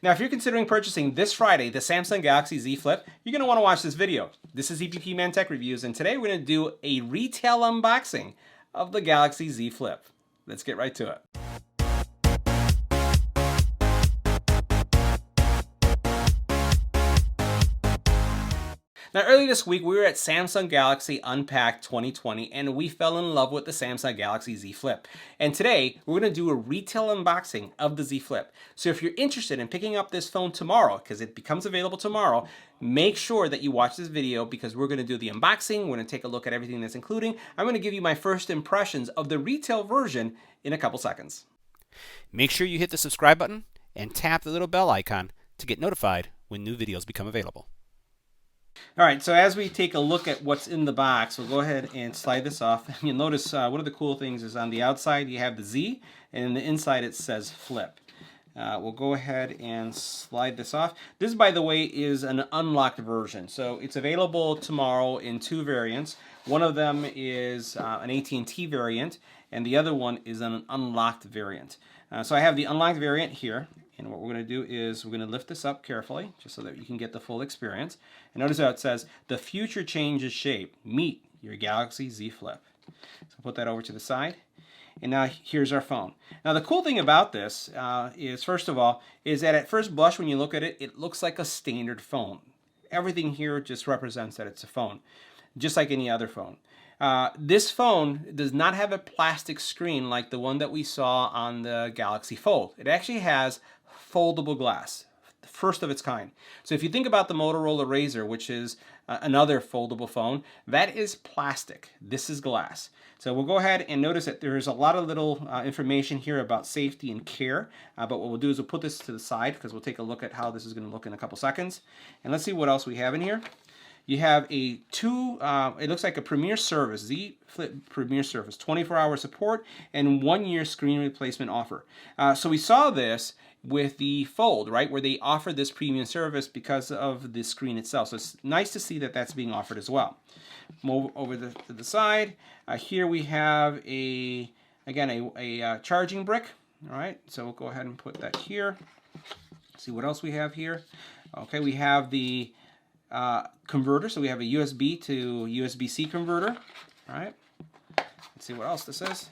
Now, if you're considering purchasing this Friday the Samsung Galaxy Z Flip, you're going to want to watch this video. This is EBPMAN Tech Reviews, and today we're going to do a retail unboxing of the Galaxy Z Flip. Let's get right to it. Now, earlier this week, we were at Samsung Galaxy Unpacked 2020, and we fell in love with the Samsung Galaxy Z Flip. And today, we're going to do a retail unboxing of the Z Flip. So if you're interested in picking up this phone tomorrow, because it becomes available tomorrow, make sure that you watch this video because we're going to do the unboxing. We're going to take a look at everything that's including. I'm going to give you my first impressions of the retail version in a couple seconds. Make sure you hit the subscribe button and tap the little bell icon to get notified when new videos become available. All right, so as we take a look at what's in the box, we'll go ahead and slide this off. You'll notice one of the cool things is on the outside you have the Z, and in the inside it says Flip. We'll go ahead and slide this off. This, by the way, is an unlocked version, so it's available tomorrow in two variants. One of them is an AT&T variant, and the other one is an unlocked variant. So I have the unlocked variant here. And what we're going to do is we're going to lift this up carefully just so that you can get the full experience. And notice how it says, the future changes shape. Meet your Galaxy Z Flip. So put that over to the side. And now here's our phone. Now the cool thing about this is, first of all, is that at first blush when you look at it, it looks like a standard phone. Everything here just represents that it's a phone, just like any other phone. This phone does not have a plastic screen like the one that we saw on the Galaxy Fold. It actually has foldable glass, the first of its kind. So if you think about the Motorola Razr, which is another foldable phone, that is plastic. This is glass. So we'll go ahead and notice that there's a lot of little information here about safety and care, but what we'll do is we'll put this to the side because we'll take a look at how this is going to look in a couple seconds. And let's see what else we have in here. You have it looks like a Premier Service, Z Flip Premier Service, 24-hour support and 1-year screen replacement offer. So we saw this with the Fold, right, where they offered this premium service because of the screen itself. So it's nice to see that that's being offered as well. Move over to the side. Here we have a charging brick. All right, so we'll go ahead and put that here. See what else we have here. Okay, we have the converter, so we have a USB to USB-C converter. All right, let's see what else this is.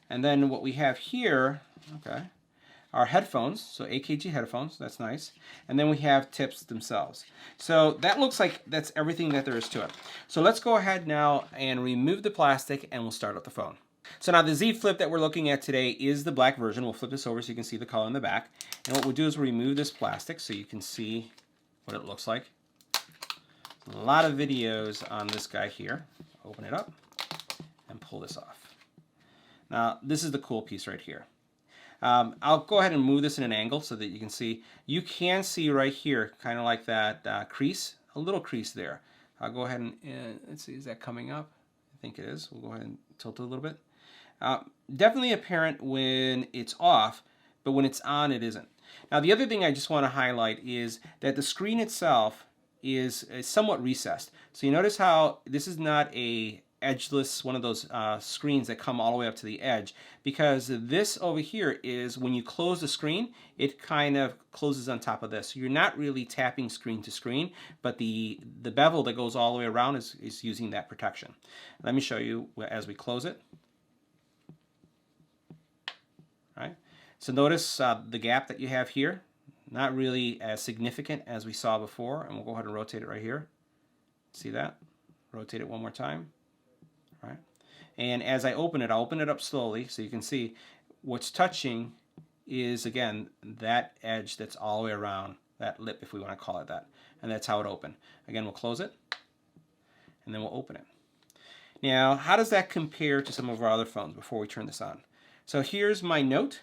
And then what we have here, okay, are headphones, so AKG headphones, that's nice. And then we have tips themselves. So that looks like that's everything that there is to it. So let's go ahead now and remove the plastic and we'll start up the phone. So now the Z Flip that we're looking at today is the black version. We'll flip this over so you can see the color in the back. And what we'll do is remove this plastic so you can see what it looks like. A lot of videos on this guy here. Open it up and pull this off. Now this is the cool piece right here. I'll go ahead and move this in an angle so that you can see. You can see right here, kind of like that crease, a little crease there. I'll go ahead and let's see, is that coming up? I think it is. We'll go ahead and tilt it a little bit. Definitely apparent when it's off, but when it's on, it isn't. Now the other thing I just want to highlight is that the screen itself is somewhat recessed. So you notice how this is not a edgeless, one of those screens that come all the way up to the edge, because this over here is when you close the screen, it kind of closes on top of this. So you're not really tapping screen to screen, but the bevel that goes all the way around is using that protection. Let me show you as we close it. All right. So notice the gap that you have here, not really as significant as we saw before, and we'll go ahead and rotate it right here. See that? Rotate it one more time. All right. And as I open it, I'll open it up slowly so you can see what's touching is, again, that edge that's all the way around, that lip, if we want to call it that. And that's how it opened. Again, we'll close it, and then we'll open it. Now, how does that compare to some of our other phones before we turn this on? So here's my Note.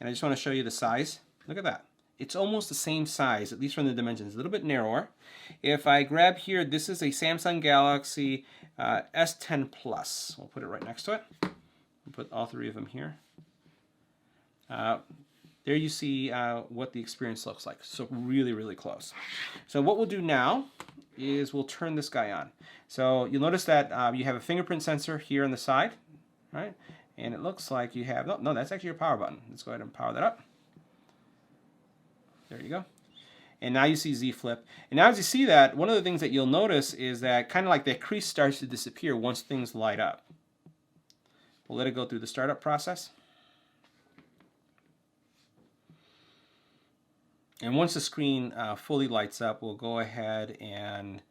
And I just want to show you the size. Look at that. It's almost the same size, at least from the dimensions. A little bit narrower. If I grab here, this is a Samsung Galaxy S10 Plus. We'll put it right next to it. We'll put all three of them here. There you see what the experience looks like. So really, really close. So what we'll do now is we'll turn this guy on. So you'll notice that you have a fingerprint sensor here on the side, right? And it looks like you have, no, that's actually your power button. Let's go ahead and power that up. There you go. And now you see Z flip. And now as you see that, one of the things that you'll notice is that kind of like that crease starts to disappear once things light up. We'll let it go through the startup process. And once the screen fully lights up, we'll go ahead and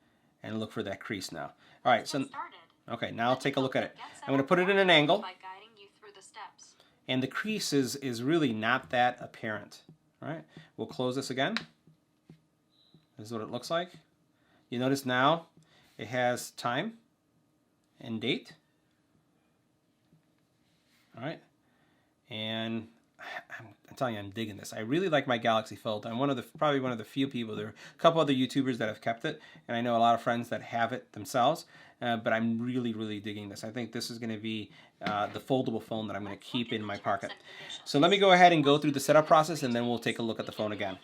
look for that crease now. All right, so okay, now I'll take a look at it. I'm going to put it in an angle. And the crease is really not that apparent. All right, we'll close this again. This is what it looks like. You notice now it has time and date. All right, and I'm telling you, I'm digging this. I really like my Galaxy Fold. I'm probably one of the few people. There are a couple other YouTubers that have kept it, and I know a lot of friends that have it themselves. But I'm really digging this. I think this is going to be the foldable phone that I'm going to keep in my pocket. So let me go ahead and go through the setup process, and then we'll take a look at the phone again.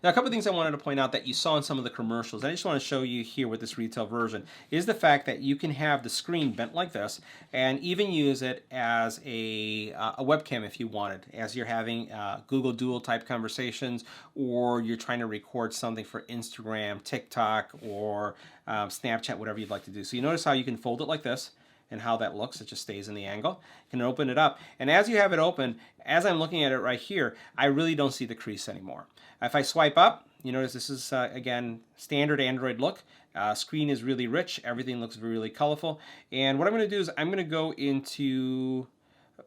Now, a couple of things I wanted to point out that you saw in some of the commercials, I just want to show you here with this retail version, is the fact that you can have the screen bent like this and even use it as a webcam if you wanted, as you're having Google Duo type conversations, or you're trying to record something for Instagram, TikTok, or Snapchat, whatever you'd like to do. So you notice how you can fold it like this, and how that looks. It just stays in the angle. You can open it up, and as you have it open, as I'm looking at it right here, I really don't see the crease anymore. If I swipe up, you notice this is again standard Android look. Screen is really rich. Everything looks really colorful. And what I'm going to do is I'm going to go into,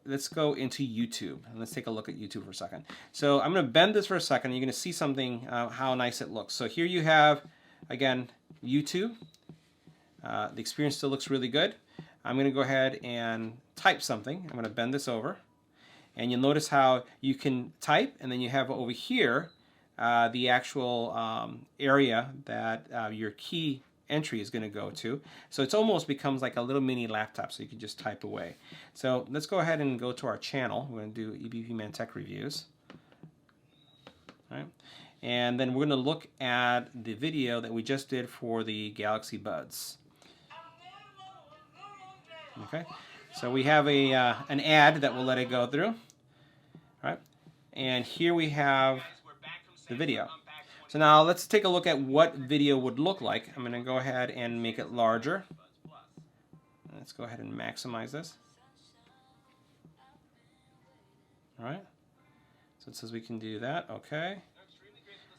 let's go into YouTube, and let's take a look at YouTube for a second. So I'm going to bend this for a second. You're going to see something how nice it looks. So here you have again YouTube. The experience still looks really good. I'm going to go ahead and type something. I'm going to bend this over, and you'll notice how you can type, and then you have over here the actual area that your key entry is going to go to. So it almost becomes like a little mini laptop, so you can just type away. So let's go ahead and go to our channel. We're going to do EBPMAN Tech Reviews. All right. And then we're going to look at the video that we just did for the Galaxy Buds. Okay, so we have an ad that we'll let it go through. All right, and here we have the video. So now let's take a look at what video would look like. I'm going to go ahead and make it larger. Let's go ahead and maximize this. All right, so it says we can do that. Okay,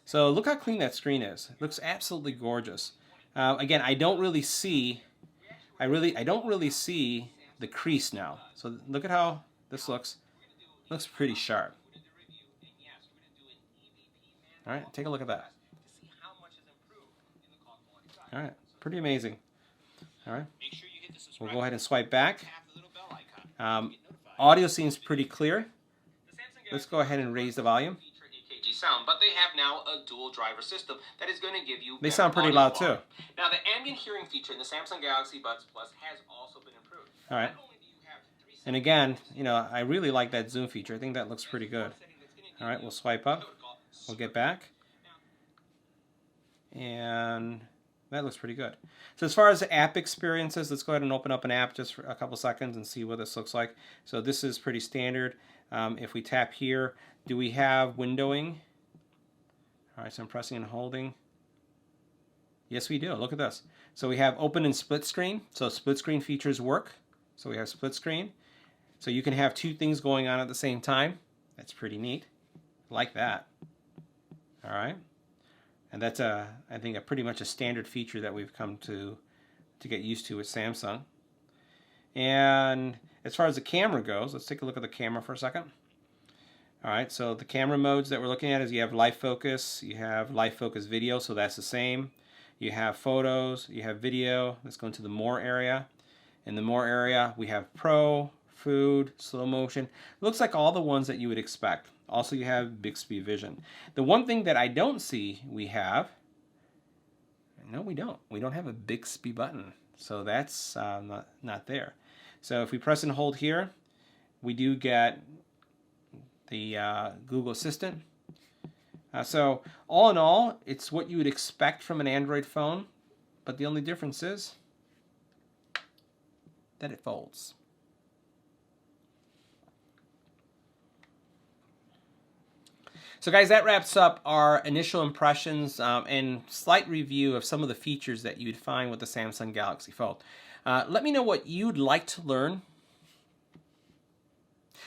so look how clean that screen is. It looks absolutely gorgeous. Again, I don't really see the crease now. So look at how this looks. Looks pretty sharp. All right, take a look at that. All right, pretty amazing. All right, we'll go ahead and swipe back. Audio seems pretty clear. Let's go ahead and raise the volume. Sound, but they have now a dual driver system that is going to give you. They sound pretty loud too. Now the ambient hearing feature in the Samsung Galaxy Buds Plus has also been improved. All right. And again, you know, I really like that zoom feature. I think that looks pretty good. All right, we'll swipe up. We'll get back. And that looks pretty good. So as far as the app experiences, let's go ahead and open up an app just for a couple seconds and see what this looks like. So this is pretty standard. If we tap here, do we have windowing? All right, so I'm pressing and holding. Yes, we do. Look at this. So we have open and split screen. So split screen features work. So we have split screen. So you can have two things going on at the same time. That's pretty neat. Like that. All right. And that's I think pretty much a standard feature that we've come to get used to with Samsung. And as far as the camera goes, let's take a look at the camera for a second. All right, so the camera modes that we're looking at is you have live focus, you have live focus video, so that's the same. You have photos, you have video. Let's go into the more area. In the more area, we have pro, food, slow motion. Looks like all the ones that you would expect. Also, you have Bixby Vision. The one thing that I don't see we have, no, we don't. We don't have a Bixby button, so that's not there. So if we press and hold here, we do get the Google Assistant. So all in all, it's what you would expect from an Android phone, but the only difference is that it folds. So guys, that wraps up our initial impressions and slight review of some of the features that you'd find with the Samsung Galaxy Fold. Let me know what you'd like to learn.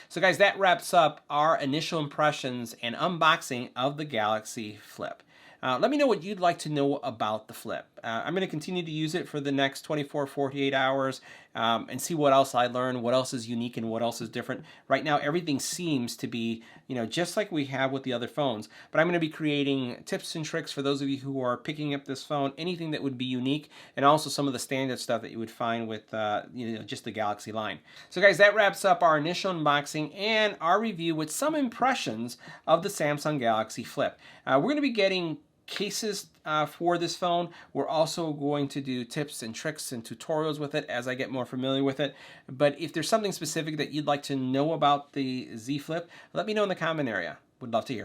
So guys, that wraps up our initial impressions and unboxing of the Galaxy Flip. Let me know what you'd like to know about the Flip. I'm going to continue to use it for the next 24, 48 hours and see what else I learn, what else is unique and what else is different. Right now, everything seems to be, just like we have with the other phones. But I'm going to be creating tips and tricks for those of you who are picking up this phone, anything that would be unique, and also some of the standard stuff that you would find with, just the Galaxy line. So guys, that wraps up our initial unboxing and our review with some impressions of the Samsung Galaxy Flip. We're going to be getting cases for this phone. We're also going to do tips and tricks and tutorials with it as I get more familiar with it. But if there's something specific that you'd like to know about the Z Flip, let me know in the comment area. Would love to hear.